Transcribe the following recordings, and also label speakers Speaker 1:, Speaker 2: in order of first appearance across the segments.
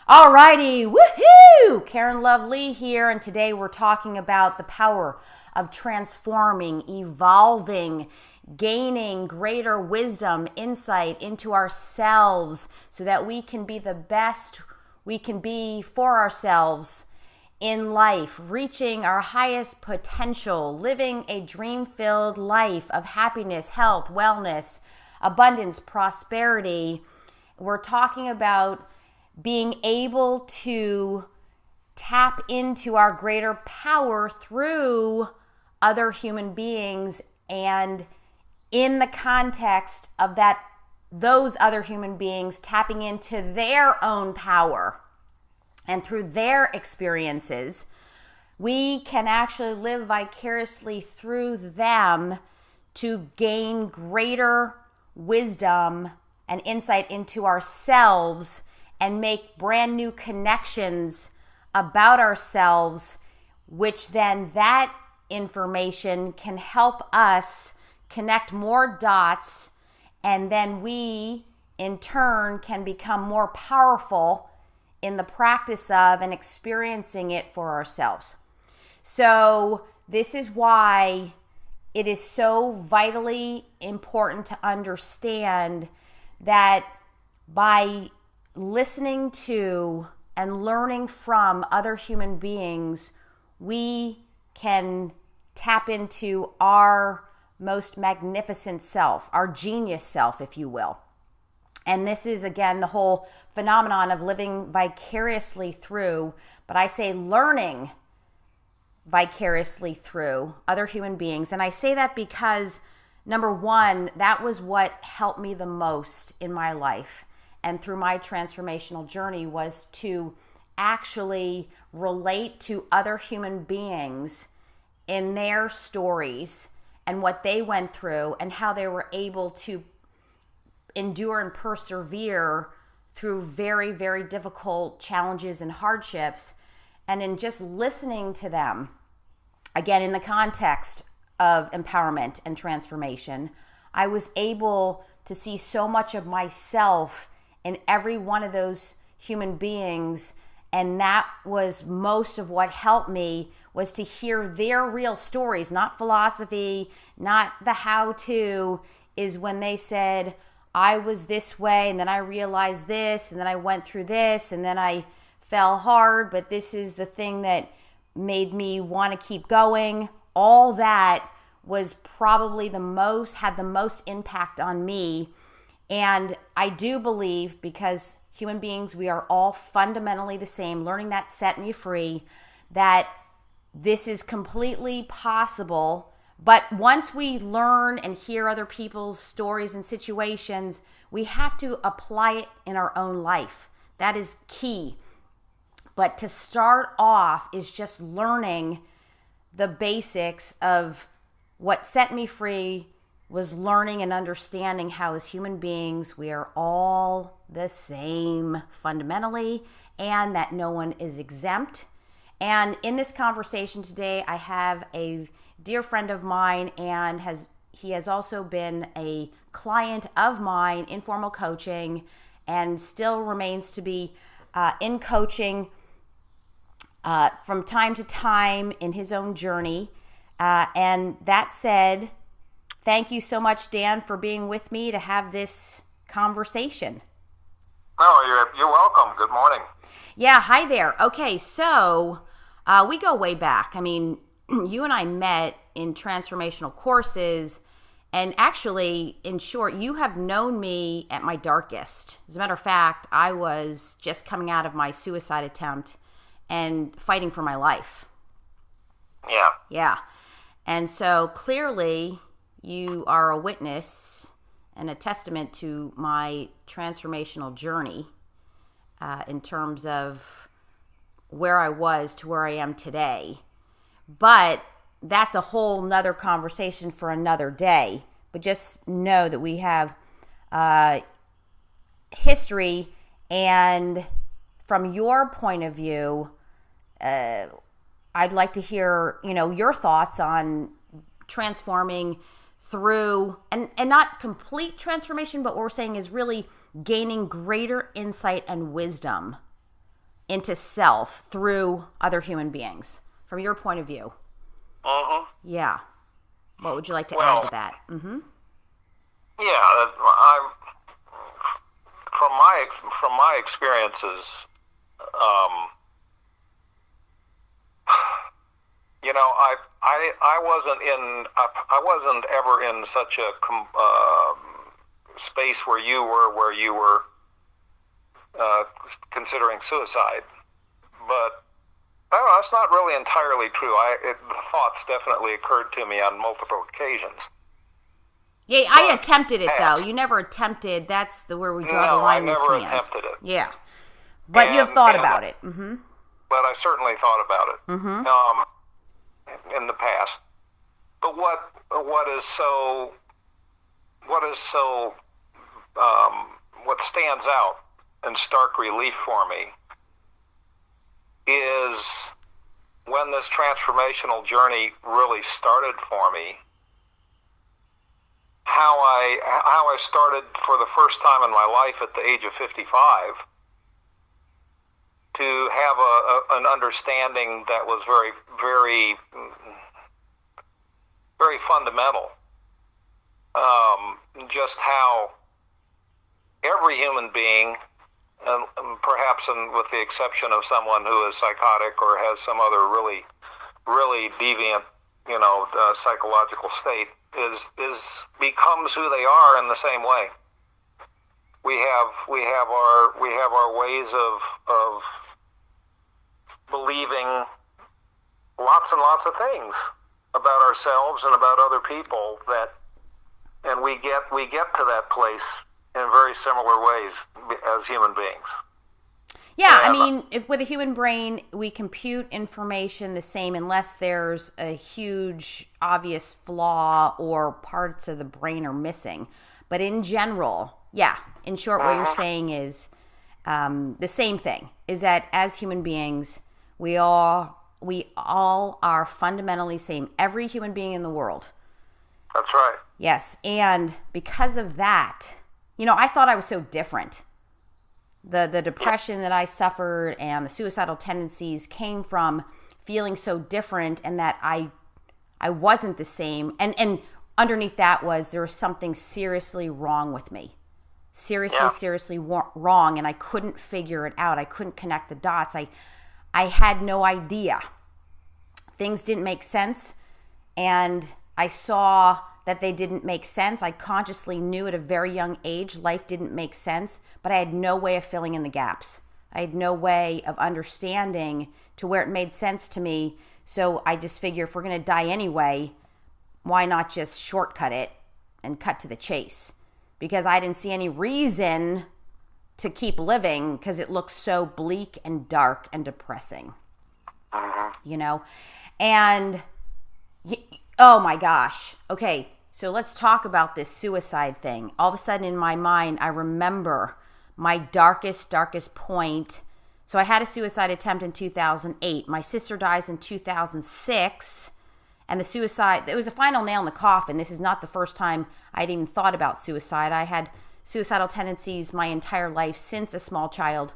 Speaker 1: Alrighty, woohoo! Karen Love Lee here, and today we're talking about the power of transforming, evolving, gaining greater wisdom, insight into ourselves so that we can be the best we can be for ourselves in life, reaching our highest potential, living a dream-filled life of happiness, health, wellness, abundance, prosperity. We're talking about being able to tap into our greater power through other human beings, and in the context of those other human beings tapping into their own power and through their experiences, we can actually live vicariously through them to gain greater wisdom and insight into ourselves and make brand new connections about ourselves, which then that information can help us connect more dots, and then we in turn can become more powerful in the practice of and experiencing it for ourselves. So this is why it is so vitally important to understand that by listening to and learning from other human beings, we can tap into our most magnificent self, our genius self, if you will. And this is, again, the whole phenomenon of living vicariously through, but I say learning vicariously through other human beings. And I say that because, number one, that was what helped me the most in my life and through my transformational journey, was to actually relate to other human beings in their stories and what they went through and how they were able to endure and persevere through very, very difficult challenges and hardships. And in just listening to them, again, in the context of empowerment and transformation, I was able to see so much of myself in every one of those human beings. And that was most of what helped me, was to hear their real stories, not philosophy, not the how-to, is when they said, I was this way, and then I realized this, and then I went through this, and then I fell hard, but this is the thing that made me want to keep going. All that was probably had the most impact on me. And I do believe, because human beings, we are all fundamentally the same, learning that set me free, that this is completely possible. But once we learn and hear other people's stories and situations, we have to apply it in our own life. That is key. But to start off is just learning the basics of what set me free, was learning and understanding how, as human beings, we are all the same fundamentally, and that no one is exempt. And in this conversation today, I have a dear friend of mine, and he has also been a client of mine in formal coaching, and still remains to be in coaching from time to time in his own journey. And that said, thank you so much, Dan, for being with me to have this conversation.
Speaker 2: No, you're welcome. Good morning.
Speaker 1: Yeah, hi there. Okay, so we go way back. I mean, you and I met in transformational courses, and actually, in short, you have known me at my darkest. As a matter of fact, I was just coming out of my suicide attempt and fighting for my life.
Speaker 2: Yeah.
Speaker 1: Yeah. And so clearly, you are a witness and a testament to my transformational journey in terms of where I was to where I am today. But that's a whole nother conversation for another day. But just know that we have history, and from your point of view, I'd like to hear, your thoughts on transforming through, and not complete transformation, but what we're saying is really gaining greater insight and wisdom into self through other human beings, from your point of view.
Speaker 2: Mm-hmm.
Speaker 1: Yeah. What would you like to
Speaker 2: Well,
Speaker 1: add to that? Mm-hmm.
Speaker 2: Yeah, I'm from my experiences. I wasn't ever in such a space where you were considering suicide, but that's not really entirely true. The thoughts definitely occurred to me on multiple occasions.
Speaker 1: Yeah, I attempted it though. You never attempted. That's where we draw the line in the sand.
Speaker 2: No, I never attempted it.
Speaker 1: Yeah, but you've thought about it. Mm-hmm.
Speaker 2: But I certainly thought about it.
Speaker 1: Mm-hmm.
Speaker 2: In the past. But what stands out in stark relief for me is when this transformational journey really started for me. How I started for the first time in my life at the age of 55 to have an understanding that was very, very, very fundamental. Just how every human being, and perhaps with the exception of someone who is psychotic or has some other really, really deviant, psychological state, becomes who they are in the same way. We have our ways of believing lots and lots of things about ourselves and about other people and we get to that place in very similar ways as human beings.
Speaker 1: Yeah, I mean, if with a human brain, we compute information the same unless there's a huge, obvious flaw or parts of the brain are missing. But in general, yeah, in short, what you're saying is the same thing, is that as human beings, we all are fundamentally same. Every human being in the world.
Speaker 2: That's right.
Speaker 1: Yes, and because of that, I thought I was so different. The depression that I suffered and the suicidal tendencies came from feeling so different, and that I wasn't the same. And underneath that there was something seriously wrong with me. Seriously wrong, and I couldn't figure it out. I couldn't connect the dots. I had no idea. Things didn't make sense, and I saw that they didn't make sense. I consciously knew at a very young age life didn't make sense, but I had no way of filling in the gaps. I had no way of understanding to where it made sense to me. So I just figure if we're going to die anyway, why not just shortcut it and cut to the chase? Because I didn't see any reason to keep living because it looked so bleak and dark and depressing. And oh my gosh. Okay, so let's talk about this suicide thing. All of a sudden in my mind, I remember my darkest point. So I had a suicide attempt in 2008. My sister dies in 2006. And the suicide, it was a final nail in the coffin. This is not the first time I'd even thought about suicide. I had suicidal tendencies my entire life since a small child,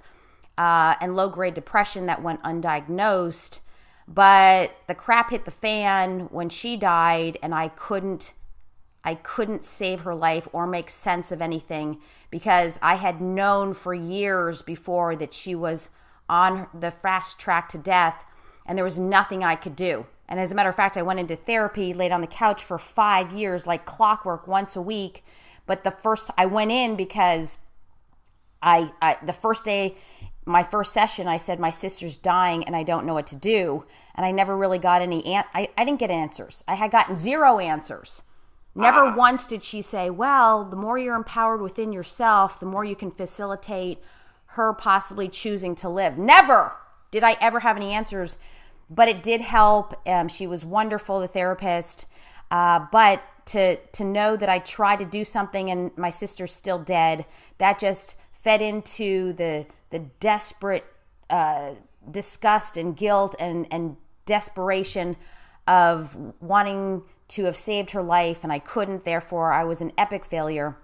Speaker 1: and low-grade depression that went undiagnosed. But the crap hit the fan when she died, and I couldn't save her life or make sense of anything, because I had known for years before that she was on the fast track to death, and there was nothing I could do. And as a matter of fact, I went into therapy, laid on the couch for 5 years, like clockwork, once a week. But I went in because the first day, my first session, I said, my sister's dying and I don't know what to do. And I never really got I didn't get answers. I had gotten 0 answers. Never once did she say, well, the more you're empowered within yourself, the more you can facilitate her possibly choosing to live. Never did I ever have any answers, but it did help. She was wonderful, the therapist. But to know that I tried to do something and my sister's still dead, that just fed into the desperate disgust and guilt and desperation of wanting to have saved her life, and I couldn't. Therefore, I was an epic failure.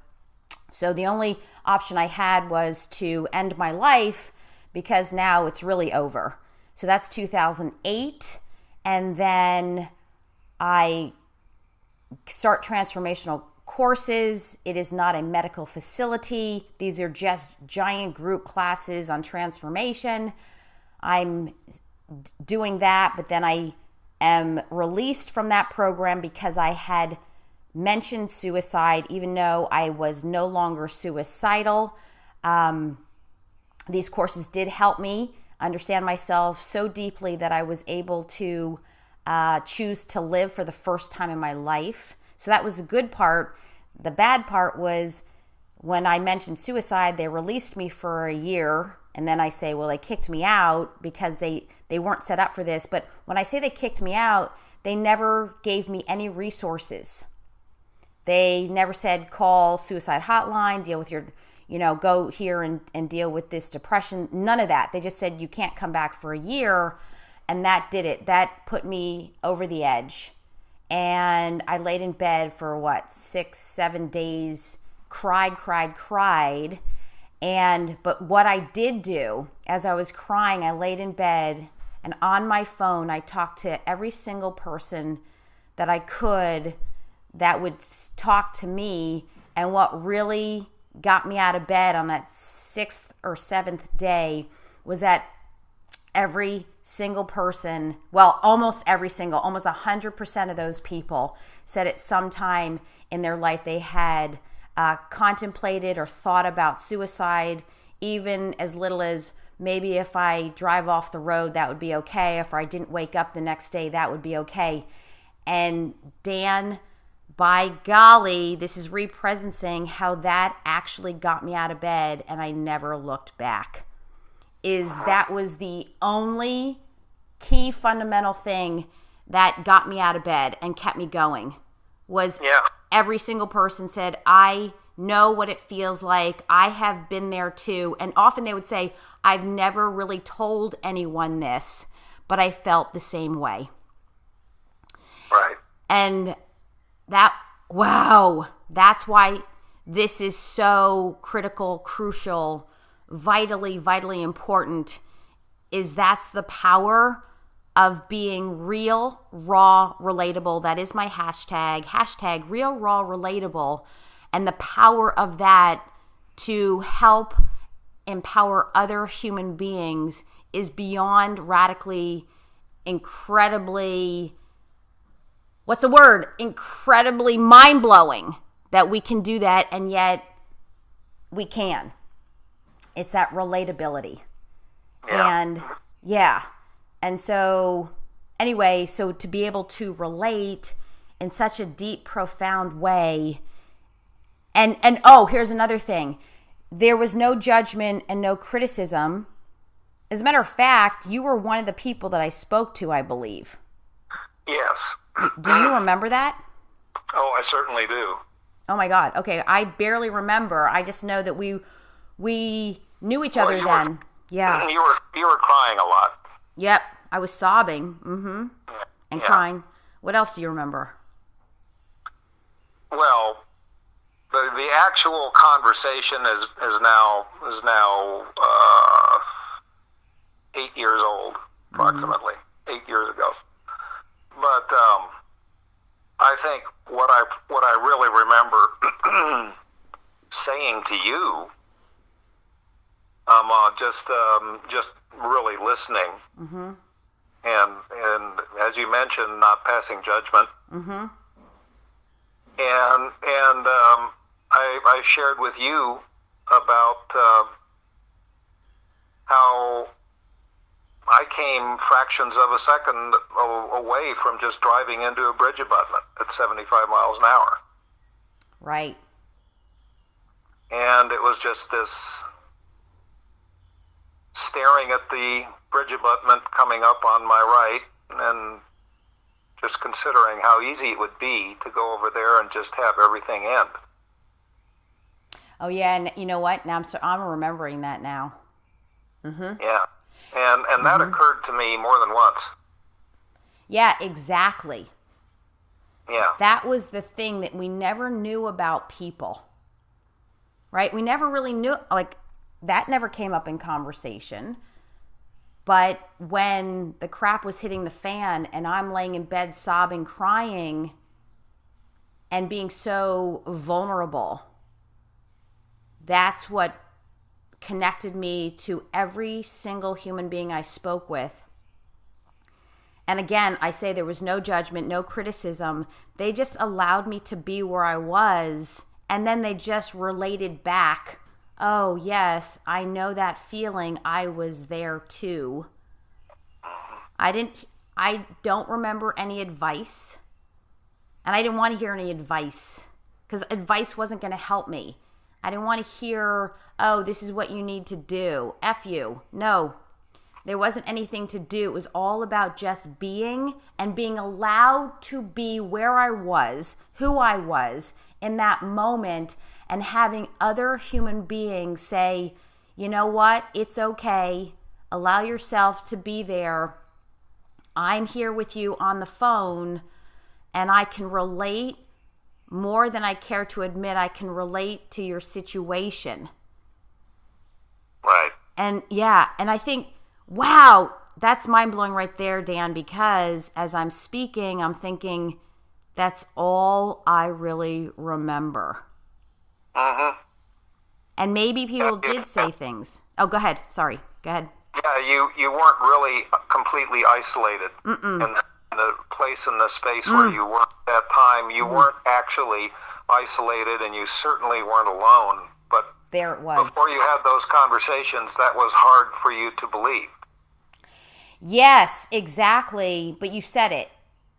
Speaker 1: So the only option I had was to end my life, because now it's really over. So that's 2008. And then I start transformational courses. It is not a medical facility. These are just giant group classes on transformation. I'm doing that, but then I am released from that program because I had mentioned suicide, even though I was no longer suicidal. These courses did help me understand myself so deeply that I was able to choose to live for the first time in my life. So that was a good part. The bad part was when I mentioned suicide, they released me for a year. And then I say, well, they kicked me out because they weren't set up for this. But when I say they kicked me out, they never gave me any resources. They never said, call suicide hotline, deal with your, go here and deal with this depression. None of that. They just said, you can't come back for a year. And that did it. That put me over the edge. And I laid in bed for 6-7 days, cried. But what I did do, as I was crying, I laid in bed and on my phone, I talked to every single person that I could that would talk to me. And what really got me out of bed on that 6th or 7th day was that every single person, almost 100% of those people said at some time in their life they had contemplated or thought about suicide, even as little as maybe if I drive off the road, that would be okay. If I didn't wake up the next day, that would be okay. And Dan, by golly, this is represencing how that actually got me out of bed and I never looked back. That was the only key fundamental thing that got me out of bed and kept me going. Every single person said, I know what it feels like. I have been there too. And often they would say, I've never really told anyone this, but I felt the same way.
Speaker 2: Right.
Speaker 1: And that's why this is so critical, crucial, vitally important, is that's the power of being real, raw, relatable. That is my hashtag real, raw, relatable. And the power of that to help empower other human beings is beyond radically, incredibly, incredibly mind-blowing that we can do that, and yet we can. It's that relatability. And so anyway, so to be able to relate in such a deep, profound way. And here's another thing. There was no judgment and no criticism. As a matter of fact, you were one of the people that I spoke to, I believe.
Speaker 2: Yes.
Speaker 1: Do you remember that?
Speaker 2: Oh, I certainly do.
Speaker 1: Oh my God. Okay. I barely remember. I just know that we knew each other then. Yeah.
Speaker 2: You were crying a lot.
Speaker 1: Yep. I was sobbing. Mm-hmm. And crying. What else do you remember?
Speaker 2: Well, the actual conversation is now 8 years old, approximately 8 years ago. But I think what I really remember saying to you, just really listening, and as you mentioned, not passing judgment, and I shared with you about how I came fractions of a second away from just driving into a bridge abutment at 75 miles an hour.
Speaker 1: Right.
Speaker 2: And it was just this staring at the bridge abutment coming up on my right and just considering how easy it would be to go over there and just have everything end.
Speaker 1: Oh, yeah. And you know what? Now I'm remembering that now.
Speaker 2: Yeah. And that occurred to me more than once.
Speaker 1: Yeah, exactly.
Speaker 2: Yeah.
Speaker 1: That was the thing that we never knew about people, right? We never really knew, that never came up in conversation. But when the crap was hitting the fan and I'm laying in bed sobbing, crying, and being so vulnerable, that's what connected me to every single human being I spoke with. And again, I say there was no judgment, no criticism. They just allowed me to be where I was, and then they just related back, oh yes, I know that feeling, I was there too. I don't remember any advice, and I didn't want to hear any advice because advice wasn't going to help me. I didn't want to hear, oh, this is what you need to do. F you. No, there wasn't anything to do. It was all about just being and being allowed to be where I was, who I was in that moment, and having other human beings say, you know what, it's okay. Allow yourself to be there. I'm here with you on the phone, and I can relate more than I care to admit. I can relate to your situation.
Speaker 2: Right.
Speaker 1: And yeah, and I think, wow, that's mind-blowing right there, Dan, because as I'm speaking, I'm thinking that's all I really remember.
Speaker 2: Mm-hmm.
Speaker 1: And maybe people did say things. Oh, go ahead. Sorry. Go ahead.
Speaker 2: Yeah, you weren't really completely isolated in the place and the space where you were at that time. You weren't actually isolated, and you certainly weren't alone. But
Speaker 1: there it was.
Speaker 2: Before you had those conversations, that was hard for you to believe.
Speaker 1: Yes, exactly. But you said it.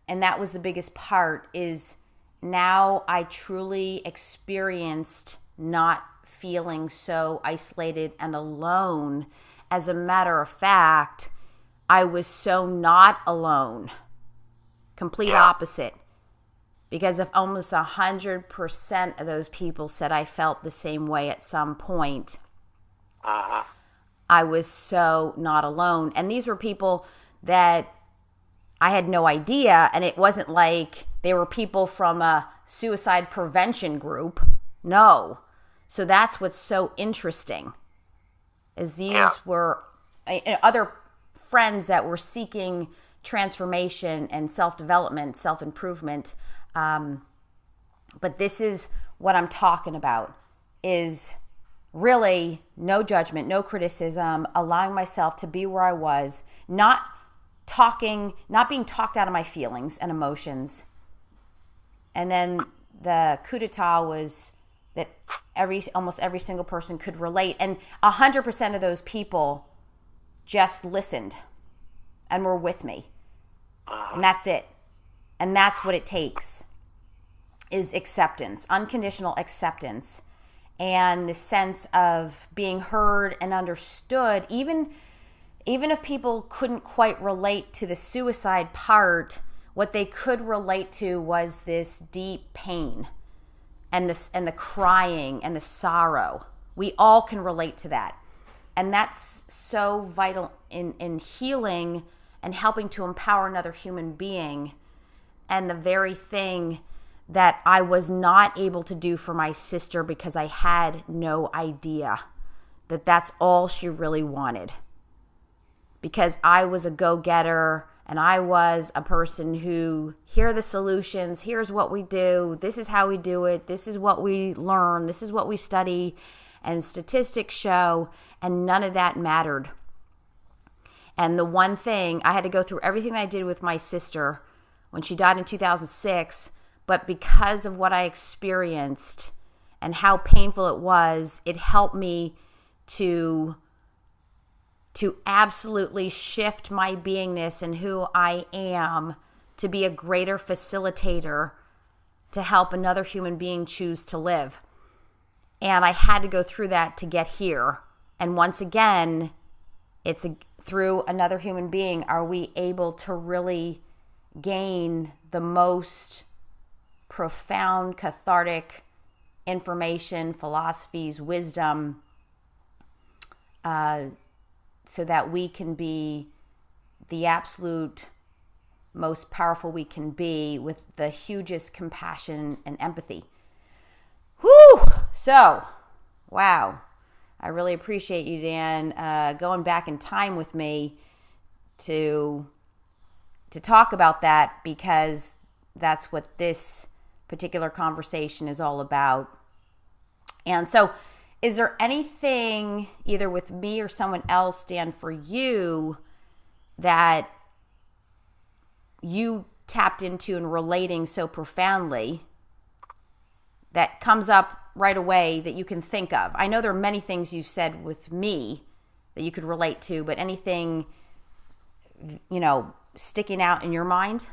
Speaker 1: And that was the biggest part, is now I truly experienced not feeling so isolated and alone. As a matter of fact, I was so not alone. Complete opposite. Because if almost 100% of those people said I felt the same way at some point, I was so not alone. And these were people that I had no idea, and it wasn't like they were people from a suicide prevention group. No. So that's what's so interesting, is these were other friends that were seeking transformation and self-development, self-improvement. But this is what I'm talking about, is really no judgment, no criticism, allowing myself to be where I was, not being talked out of my feelings and emotions. And then the coup d'etat was that almost every single person could relate. And 100% of those people just listened and were with me. And that's it. And that's what it takes, is acceptance, unconditional acceptance, and the sense of being heard and understood. Even if people couldn't quite relate to the suicide part, what they could relate to was this deep pain and the crying and the sorrow. We all can relate to that. And that's so vital in healing and helping to empower another human being. And the very thing that I was not able to do for my sister because I had no idea that that's all she really wanted. Because I was a go-getter, and I was a person who, here are the solutions, here's what we do, this is how we do it, this is what we learn, this is what we study, and statistics show, and none of that mattered. And the one thing, I had to go through everything I did with my sister when she died in 2006, but because of what I experienced and how painful it was, it helped me to absolutely shift my beingness and who I am to be a greater facilitator to help another human being choose to live. And I had to go through that to get here. And once again, through another human being are we able to really gain the most profound, cathartic information, philosophies, wisdom, so that we can be the absolute most powerful we can be with the hugest compassion and empathy. Whew! So, wow. I really appreciate you, Dan, going back in time with me to talk about that, because that's what this particular conversation is all about. And so, is there anything, either with me or someone else, Dan, for you, that you tapped into and relating so profoundly that comes up right away that you can think of? I know there are many things you've said with me that you could relate to, but anything, sticking out in your mind?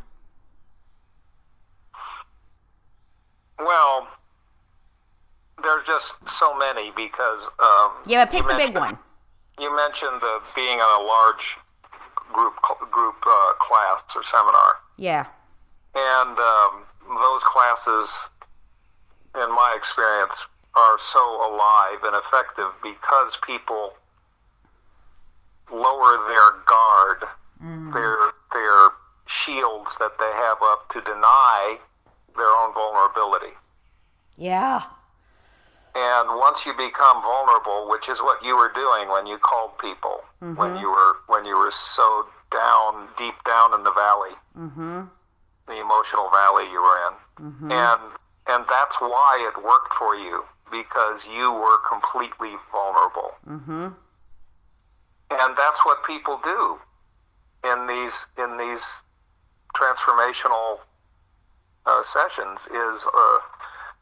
Speaker 2: Well, there's just so many, because
Speaker 1: but pick the big one.
Speaker 2: You mentioned being in a large group class or seminar.
Speaker 1: Yeah.
Speaker 2: And those classes, in my experience, are so alive and effective because people lower their guard, their shields that they have up to deny their own vulnerability.
Speaker 1: Yeah.
Speaker 2: And once you become vulnerable, which is what you were doing when you called people, when you were so deep down in the valley, the emotional valley you were in, and that's why it worked for you, because you were completely vulnerable. And that's what people do in these transformational sessions. Is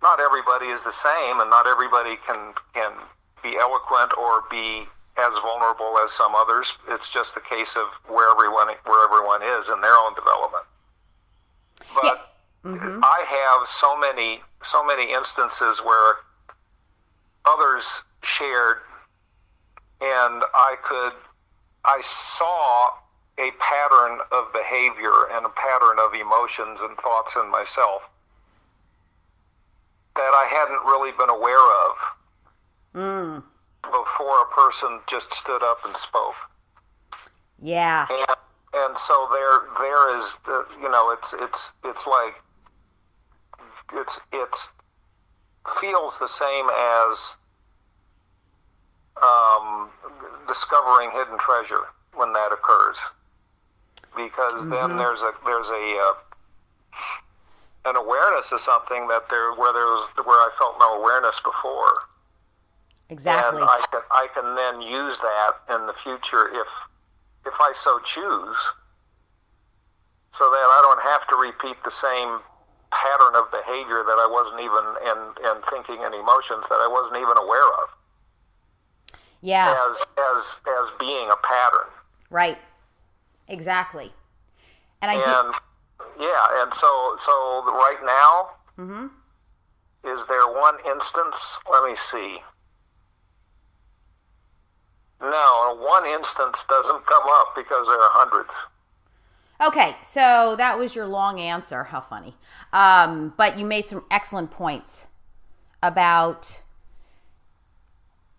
Speaker 2: not everybody is the same, and not everybody can be eloquent or be as vulnerable as some others. It's just a case of where everyone is in their own development. But I have so many instances where others shared, and I saw a pattern of behavior and a pattern of emotions and thoughts in myself that I hadn't really been aware of before a person just stood up and spoke.
Speaker 1: Yeah.
Speaker 2: And so there is, it's like, it's feels the same as discovering hidden treasure when that occurs, because then there's an awareness of something where I felt no awareness before.
Speaker 1: Exactly.
Speaker 2: And I can then use that in the future if I so choose, so that I don't have to repeat the same pattern of behavior that I wasn't even and thinking and emotions that I wasn't even aware of.
Speaker 1: Yeah.
Speaker 2: As being a pattern.
Speaker 1: Right. Exactly. And
Speaker 2: so right now, is there one instance? Let me see. No, one instance doesn't come up because there are hundreds.
Speaker 1: Okay, so that was your long answer. How funny. But you made some excellent points about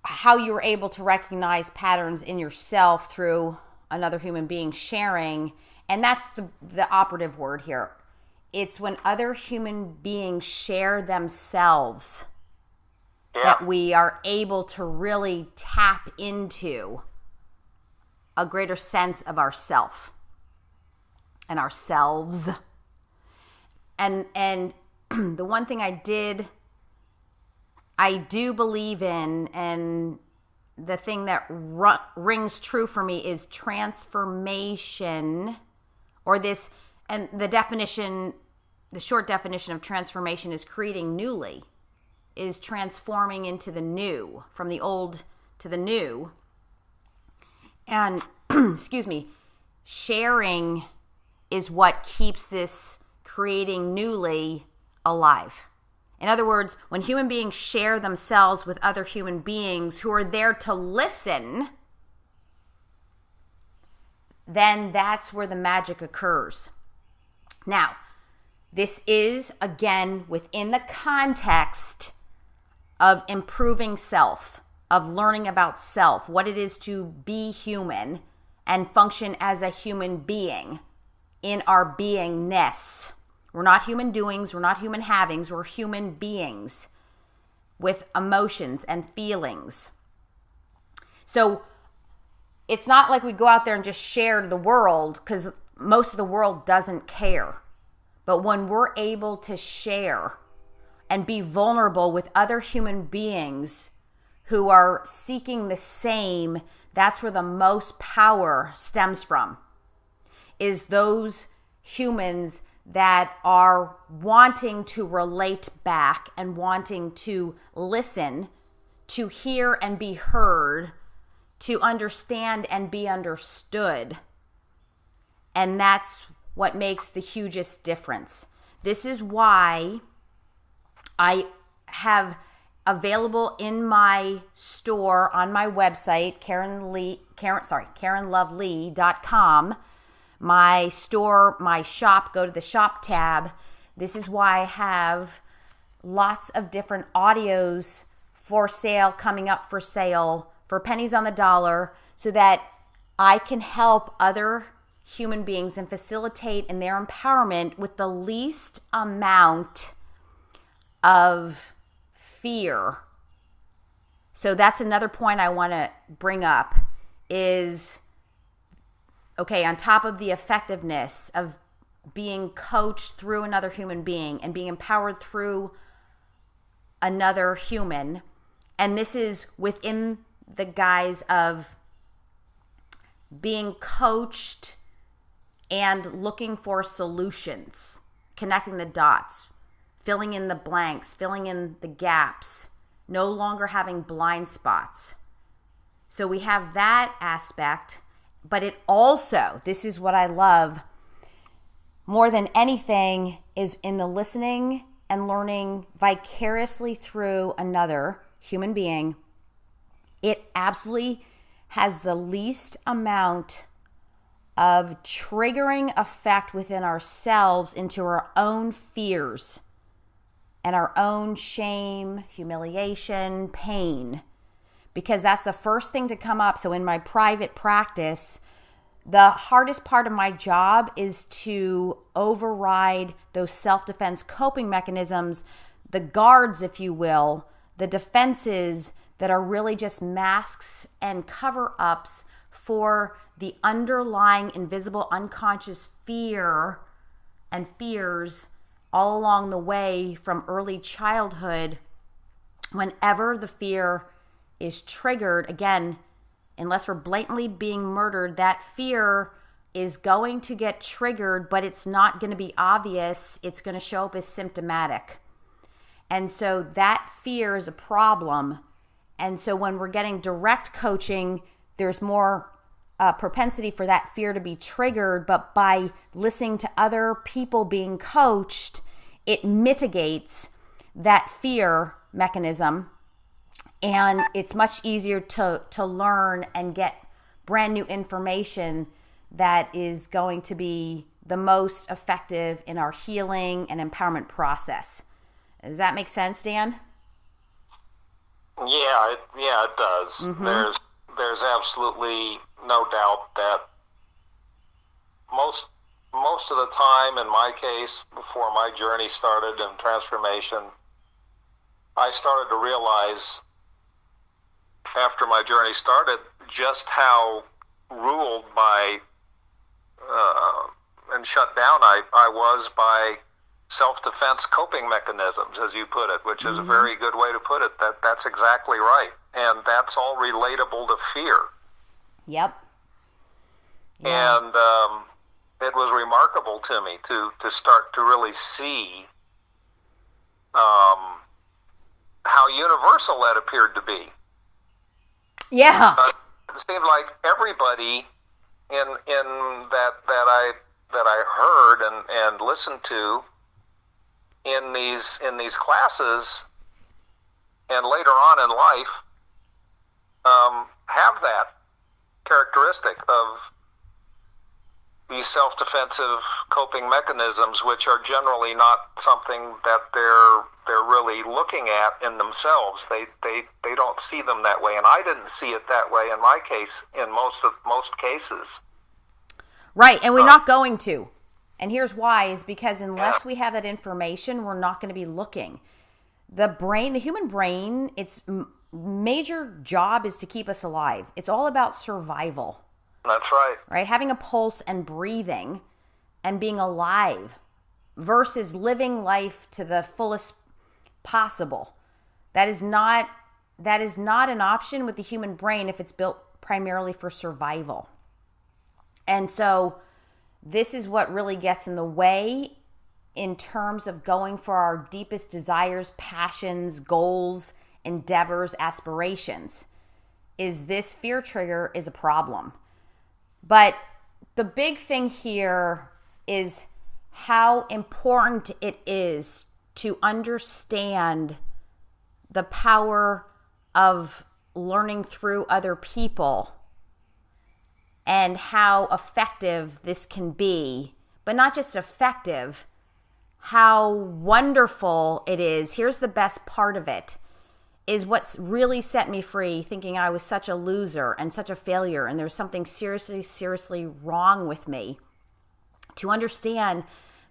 Speaker 1: how you were able to recognize patterns in yourself through another human being sharing. And that's the operative word here. It's when other human beings share themselves that we are able to really tap into a greater sense of ourself and ourselves. And the one thing I do believe in, and the thing that rings true for me, is transformation, or this, and the short definition of transformation is creating newly, is transforming into the new, from the old to the new. And, excuse me, sharing is what keeps this creating newly alive. In other words, when human beings share themselves with other human beings who are there to listen, then that's where the magic occurs. Now, this is, again, within the context of improving self, of learning about self, what it is to be human and function as a human being in our beingness. We're not human doings, we're not human havings, we're human beings with emotions and feelings. So it's not like we go out there and just share to the world, because most of the world doesn't care. But when we're able to share and be vulnerable with other human beings who are seeking the same, that's where the most power stems from, is those humans that are wanting to relate back and wanting to listen, to hear and be heard, to understand and be understood. And that's what makes the hugest difference. This is why I have available in my store on my website, KarenLoveLee.com. My store, my shop, go to the shop tab. This is why I have lots of different audios for sale, coming up for sale for pennies on the dollar, so that I can help other human beings and facilitate in their empowerment with the least amount of fear. So that's another point I want to bring up is, okay, on top of the effectiveness of being coached through another human being and being empowered through another human, and this is within the guise of being coached and looking for solutions, connecting the dots, filling in the blanks, filling in the gaps, no longer having blind spots. So we have that aspect, but it also, this is what I love more than anything, is in the listening and learning vicariously through another human being. It absolutely has the least amount of triggering effect within ourselves into our own fears and our own shame, humiliation, pain, because that's the first thing to come up. So in my private practice, the hardest part of my job is to override those self-defense coping mechanisms, the guards, if you will, the defenses that are really just masks and cover-ups for the underlying invisible unconscious fear and fears all along the way from early childhood. Whenever the fear is triggered, again, unless we're blatantly being murdered, that fear is going to get triggered, but it's not going to be obvious. It's going to show up as symptomatic. And so that fear is a problem. And so when we're getting direct coaching, there's more propensity for that fear to be triggered, but by listening to other people being coached, it mitigates that fear mechanism, and it's much easier to learn and get brand new information that is going to be the most effective in our healing and empowerment process. Does that make sense, Dan?
Speaker 2: Yeah, it does.
Speaker 1: Mm-hmm.
Speaker 2: There's absolutely no doubt that most of the time, in my case, before my journey started in transformation, I started to realize after my journey started just how ruled by and shut down I was by self-defense coping mechanisms, as you put it, which is a very good way to put it. That's exactly right. And that's all relatable to fear.
Speaker 1: Yep. Yeah.
Speaker 2: And it was remarkable to me to start to really see how universal that appeared to be.
Speaker 1: Yeah.
Speaker 2: It seemed like everybody in that I heard and listened to in these classes and later on in life have that characteristic of these self-defensive coping mechanisms, which are generally not something that they're really looking at in themselves. They don't see them that way, and I didn't see it that way in my case. In most cases,
Speaker 1: right, and we're not going to. And here's why: is because unless we have that information, we're not going to be looking. The brain, the human brain, it's major job is to keep us alive. It's all about survival.
Speaker 2: That's right.
Speaker 1: Right? Having a pulse and breathing and being alive versus living life to the fullest possible. That is not an option with the human brain if it's built primarily for survival. And so this is what really gets in the way in terms of going for our deepest desires, passions, goals, endeavors, aspirations. Is this fear trigger is a problem. But the big thing here is how important it is to understand the power of learning through other people and how effective this can be. But not just effective, how wonderful it is. Here's the best part of it, is what's really set me free, thinking I was such a loser and such a failure and there's something seriously wrong with me. To understand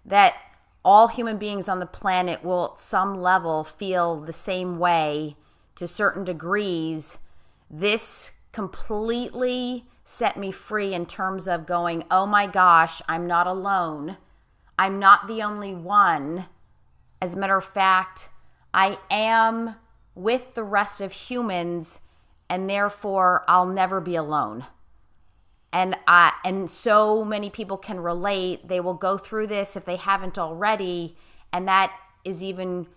Speaker 1: that all human beings on the planet will at some level feel the same way to certain degrees. This completely set me free in terms of going, oh my gosh, I'm not alone. I'm not the only one. As a matter of fact, I am with the rest of humans, and therefore I'll never be alone. And so many people can relate. They will go through this if they haven't already, and that is even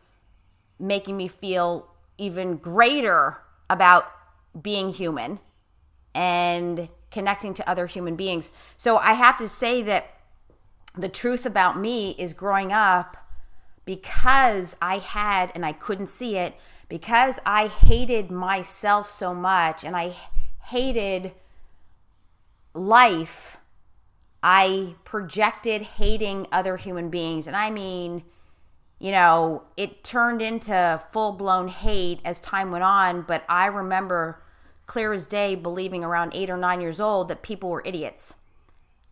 Speaker 1: making me feel even greater about being human and connecting to other human beings. So I have to say that the truth about me is growing up, because I had, and I couldn't see it, because I hated myself so much and I hated life, I projected hating other human beings. And I mean, it turned into full-blown hate as time went on, but I remember clear as day believing around 8 or 9 years old that people were idiots.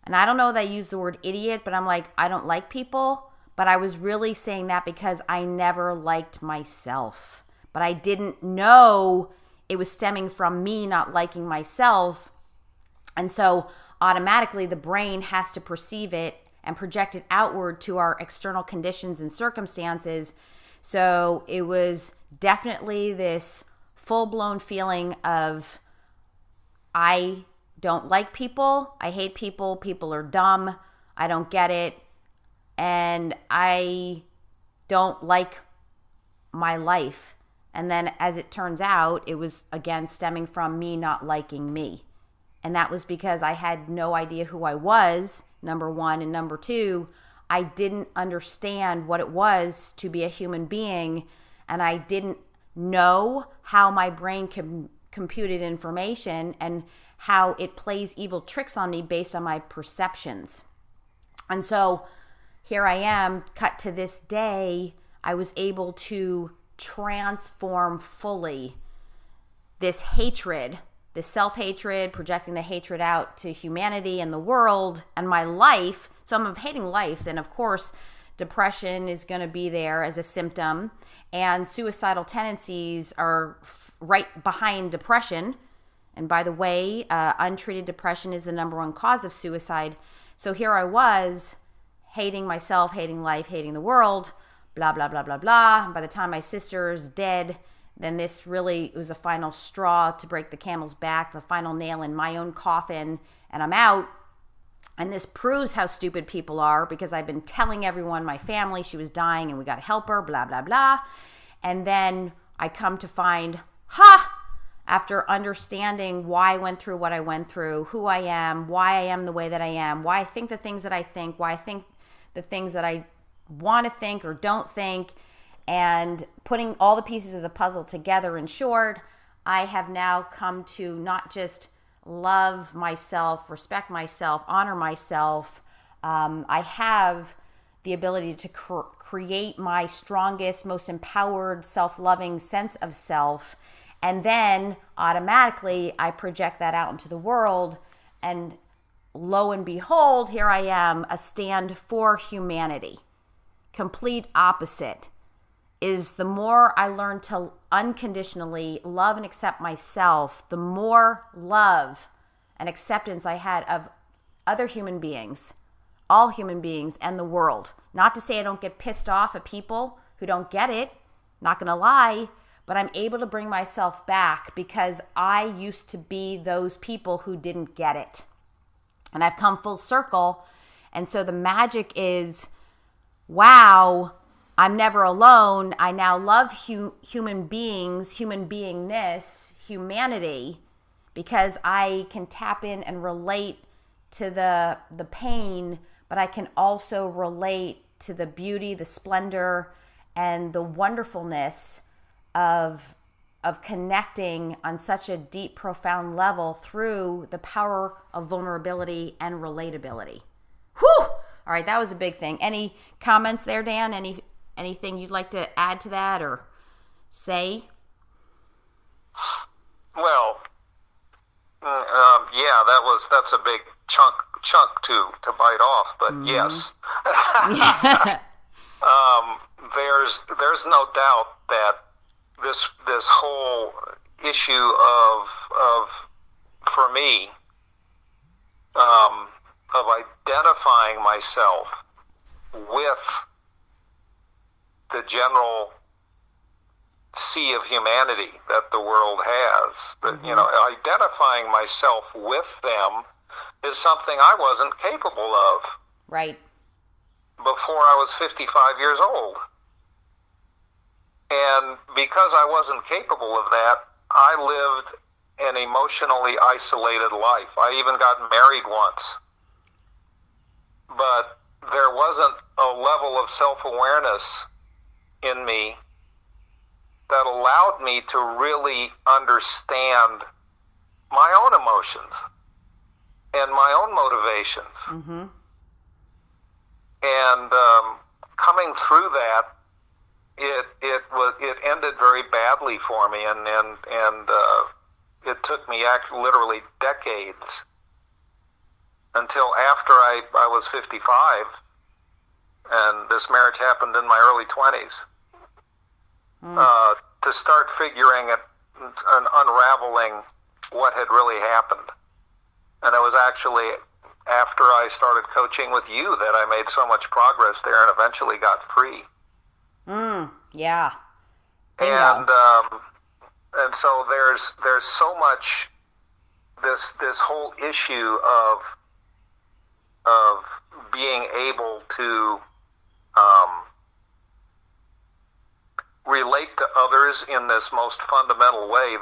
Speaker 1: And I don't know that I use the word idiot, but I'm like, I don't like people. But I was really saying that because I never liked myself. But I didn't know it was stemming from me not liking myself. And so automatically the brain has to perceive it and project it outward to our external conditions and circumstances. So it was definitely this full-blown feeling of, I don't like people, I hate people, people are dumb, I don't get it, and I don't like my life. And then as it turns out, it was again stemming from me not liking me. And that was because I had no idea who I was, number one, and number two, I didn't understand what it was to be a human being, and I didn't know how my brain computed information and how it plays evil tricks on me based on my perceptions. And so here I am, cut to this day, I was able to transform fully this hatred, this self-hatred, projecting the hatred out to humanity and the world and my life. So I'm hating life, then of course depression is going to be there as a symptom, and suicidal tendencies are right behind depression. And by the way, untreated depression is the number one cause of suicide. So here I was, hating myself, hating life, hating the world, blah, blah, blah, blah, blah. And by the time my sister's dead, then this really was a final straw to break the camel's back, the final nail in my own coffin, and I'm out. And this proves how stupid people are, because I've been telling everyone, my family, she was dying and we got to help her, blah, blah, blah. And then I come to find, after understanding why I went through what I went through, who I am, why I am the way that I am, why I think the things that I think, why I think the things that I want to think or don't think, and putting all the pieces of the puzzle together. In short, I have now come to not just love myself, respect myself, honor myself. I have the ability to create my strongest, most empowered, self-loving sense of self. And then automatically I project that out into the world. And lo and behold, here I am, a stand for humanity. Complete opposite. is the more I learned to unconditionally love and accept myself, the more love and acceptance I had of other human beings, all human beings, and the world. Not to say I don't get pissed off at people who don't get it, not gonna lie, but I'm able to bring myself back because I used to be those people who didn't get it. And I've come full circle. And so the magic is, wow, I'm never alone. I now love human beings, human beingness, humanity, because I can tap in and relate to the pain, but I can also relate to the beauty, the splendor, and the wonderfulness of connecting on such a deep, profound level through the power of vulnerability and relatability. Whew! All right, that was a big thing. Any comments there, Dan? Anything you'd like to add to that or say?
Speaker 2: Well, yeah, that's a big chunk to bite off, but yes. There's no doubt that this whole issue of for me of identifying myself with the general sea of humanity that the world has, that identifying myself with them is something I wasn't capable of.
Speaker 1: Right. Before
Speaker 2: I was 55 years old. And because I wasn't capable of that, I lived an emotionally isolated life. I even got married once. But there wasn't a level of self-awareness in me that allowed me to really understand my own emotions and my own motivations.
Speaker 1: Mm-hmm.
Speaker 2: And coming through that, it ended very badly for me, and it took me literally decades until after I was 55, and this marriage happened in my early 20s, to start figuring it and unraveling what had really happened. And it was actually after I started coaching with you that I made so much progress there and eventually got free.
Speaker 1: Yeah.
Speaker 2: And so there's so much this whole issue of being able to relate to others in this most fundamental way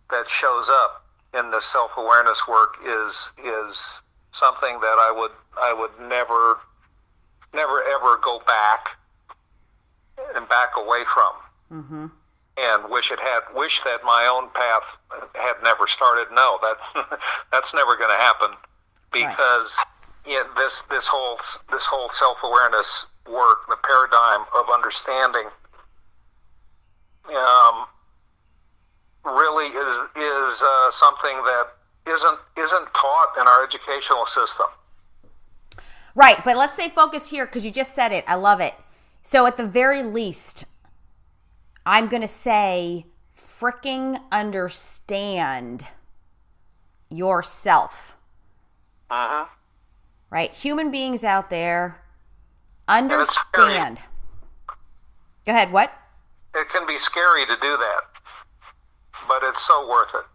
Speaker 2: that shows up in the self-awareness work is something that I would never ever go back away from.
Speaker 1: Mm-hmm.
Speaker 2: And wish that my own path had never started. No, that's never going to happen, because this whole self-awareness work, the paradigm of understanding, really is something that isn't taught in our educational system.
Speaker 1: Right, but let's stay focused here because you just said it. I love it. So at the very least, I'm going to say freaking understand yourself.
Speaker 2: Uh-huh.
Speaker 1: Right? Human beings out there, understand. Go ahead, what?
Speaker 2: It can be scary to do that, but it's so worth it.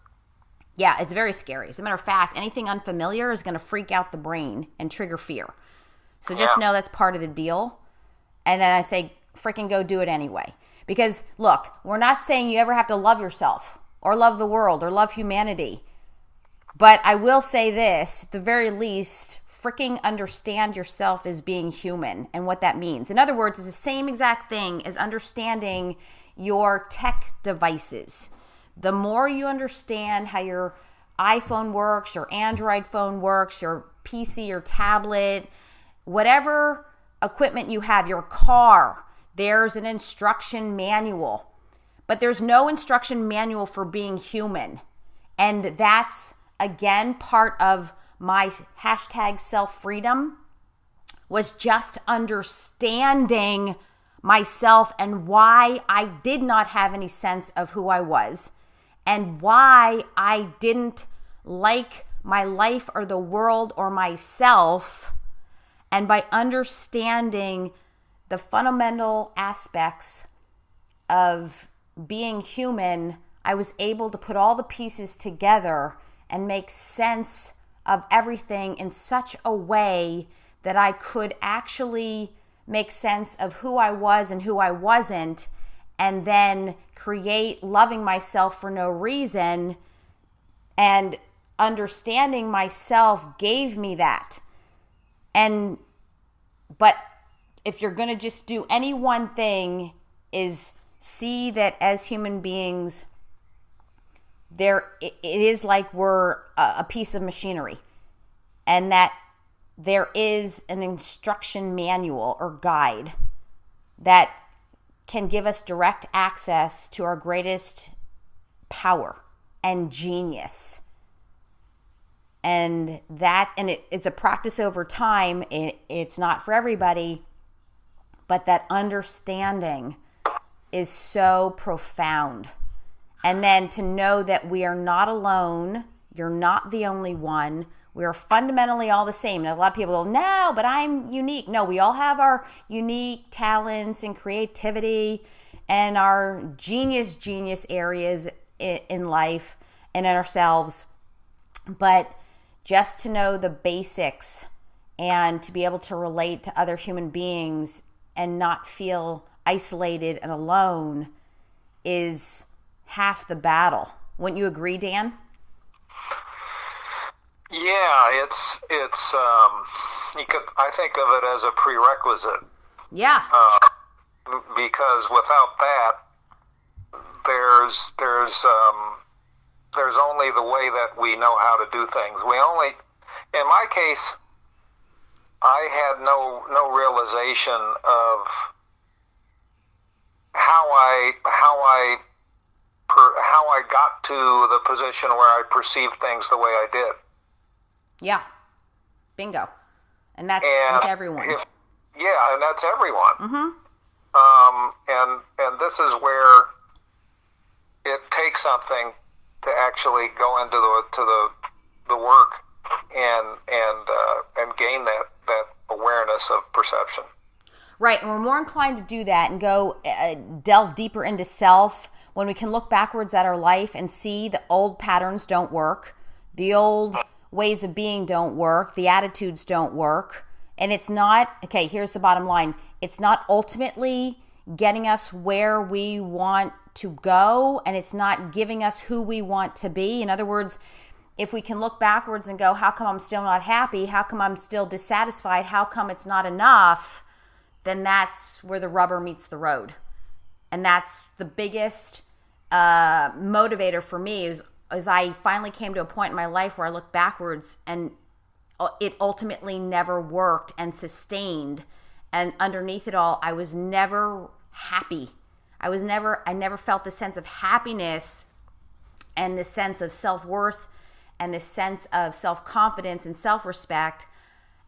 Speaker 1: Yeah, it's very scary. As a matter of fact, anything unfamiliar is going to freak out the brain and trigger fear. So just know that's part of the deal. And then I say, freaking go do it anyway. Because, look, we're not saying you ever have to love yourself or love the world or love humanity. But I will say this, at the very least, freaking understand yourself as being human and what that means. In other words, it's the same exact thing as understanding your tech devices. The more you understand how your iPhone works, your Android phone works, your PC, your tablet, whatever equipment you have, your car, there's an instruction manual. But there's no instruction manual for being human. And that's, again, part of my hashtag self-freedom was just understanding myself and why I did not have any sense of who I was and why I didn't like my life or the world or myself. And by understanding the fundamental aspects of being human, I was able to put all the pieces together and make sense of everything in such a way that I could actually make sense of who I was and who I wasn't, and then create loving myself for no reason. And understanding myself gave me that. But if you're going to just do any one thing, is see that as human beings, it is like we're a piece of machinery, and that there is an instruction manual or guide that can give us direct access to our greatest power and genius. And it's a practice over time. It's not for everybody, but that understanding is so profound. And then to know that we are not alone, you're not the only one. We are fundamentally all the same. And a lot of people go, no, but I'm unique. No, we all have our unique talents and creativity and our genius areas in life and in ourselves. But just to know the basics and to be able to relate to other human beings and not feel isolated and alone is half the battle. Wouldn't you agree, Dan?
Speaker 2: Yeah, it's I think of it as a prerequisite.
Speaker 1: Yeah.
Speaker 2: Because without that, there's only the way that we know how to do things. In my case, I had no realization of how I got to the position where I perceived things the way I did.
Speaker 1: Yeah. Bingo. And that's with everyone.
Speaker 2: And that's everyone.
Speaker 1: Mm-hmm.
Speaker 2: And this is where it takes something to actually go into the work and gain that awareness of perception.
Speaker 1: Right, and we're more inclined to do that and go delve deeper into self when we can look backwards at our life and see the old patterns don't work, the old ways of being don't work, the attitudes don't work. And it's not, okay, here's the bottom line. It's not ultimately getting us where we want to go, and it's not giving us who we want to be. In other words, if we can look backwards and go, how come I'm still not happy? How come I'm still dissatisfied? How come it's not enough? Then that's where the rubber meets the road. And that's the biggest motivator for me is I finally came to a point in my life where I looked backwards and it ultimately never worked and sustained. And underneath it all, I was never happy. I never felt the sense of happiness and the sense of self-worth and the sense of self-confidence and self-respect.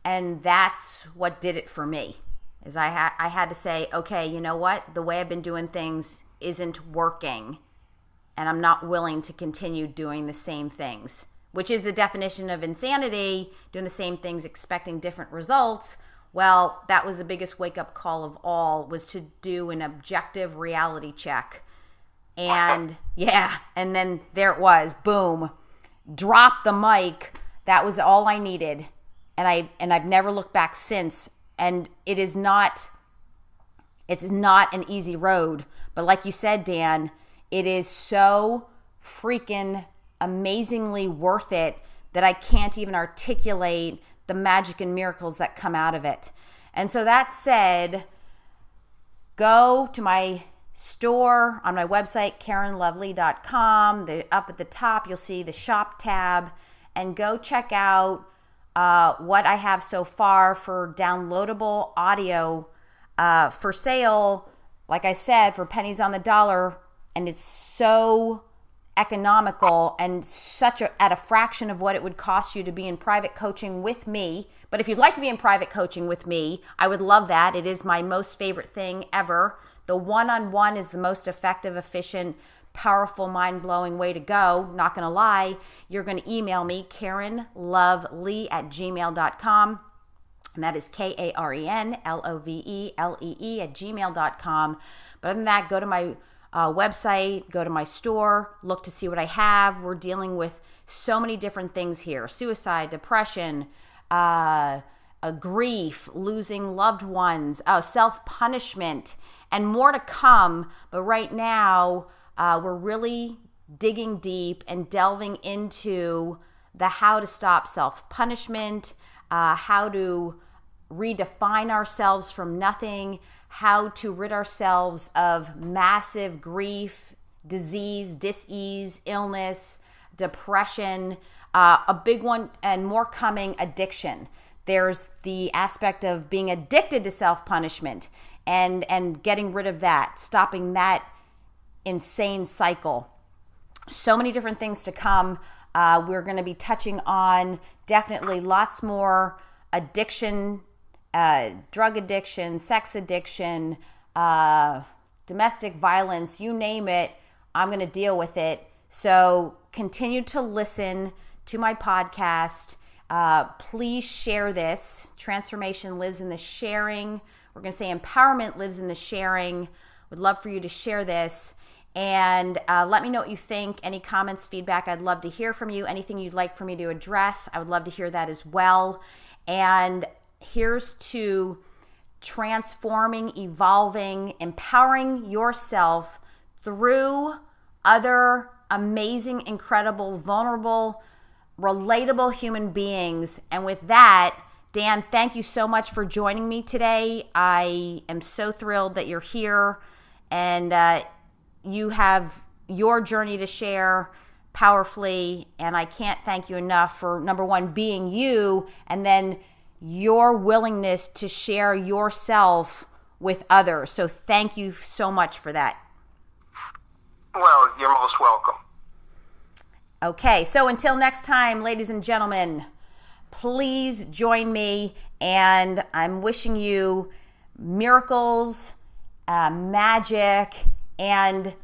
Speaker 1: And that's what did it for me. Is I had to say, okay, you know what? The way I've been doing things isn't working, and I'm not willing to continue doing the same things, which is the definition of insanity, doing the same things, expecting different results. Well, that was the biggest wake-up call of all, was to do an objective reality check. And yeah, and then there it was, boom, drop the mic. That was all I needed. And I've never looked back since. And it's not an easy road. But like you said, Dan, it is so freaking amazingly worth it that I can't even articulate the magic and miracles that come out of it. And so that said, go to my store on my website, KarenLovely.com. Up at the top, you'll see the shop tab, and go check out what I have so far for downloadable audio for sale, like I said, for pennies on the dollar. And it's so economical and at a fraction of what it would cost you to be in private coaching with me. But if you'd like to be in private coaching with me, I would love that. It is my most favorite thing ever. The one-on-one is the most effective, efficient, powerful, mind-blowing way to go. Not going to lie. You're going to email me, KarenLovelee@gmail.com. And that is KarenLovelee@gmail.com. But other than that, go to my website, go to my store, look to see what I have. We're dealing with so many different things here: suicide, depression, grief, losing loved ones, self-punishment, and more to come. But right now, we're really digging deep and delving into the how to stop self-punishment, how to redefine ourselves from nothing, how to rid ourselves of massive grief, disease, dis-ease, illness, depression, a big one and more coming, addiction. There's the aspect of being addicted to self-punishment and getting rid of that, stopping that insane cycle. So many different things to come. We're going to be touching on definitely lots more addiction, drug addiction, sex addiction, domestic violence, you name it, I'm going to deal with it. So continue to listen to my podcast. Please share this. Transformation lives in the sharing. We're going to say empowerment lives in the sharing. Would love for you to share this. And let me know what you think. Any comments, feedback, I'd love to hear from you. Anything you'd like for me to address, I would love to hear that as well. And here's to transforming, evolving, empowering yourself through other amazing, incredible, vulnerable, relatable human beings. And with that, Dan, thank you so much for joining me today. I am so thrilled that you're here and you have your journey to share powerfully. And I can't thank you enough for, number one, being you, and then your willingness to share yourself with others. So thank you so much for that.
Speaker 2: Well, you're most welcome.
Speaker 1: Okay, so until next time, ladies and gentlemen, please join me, and I'm wishing you miracles, magic, and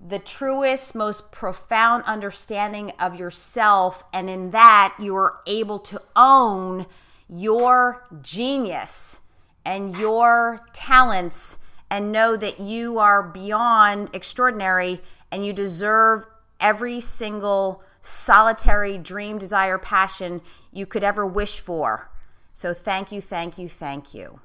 Speaker 1: the truest, most profound understanding of yourself. And in that, you are able to own your genius and your talents and know that you are beyond extraordinary and you deserve every single solitary dream, desire, passion you could ever wish for. So thank you, thank you, thank you.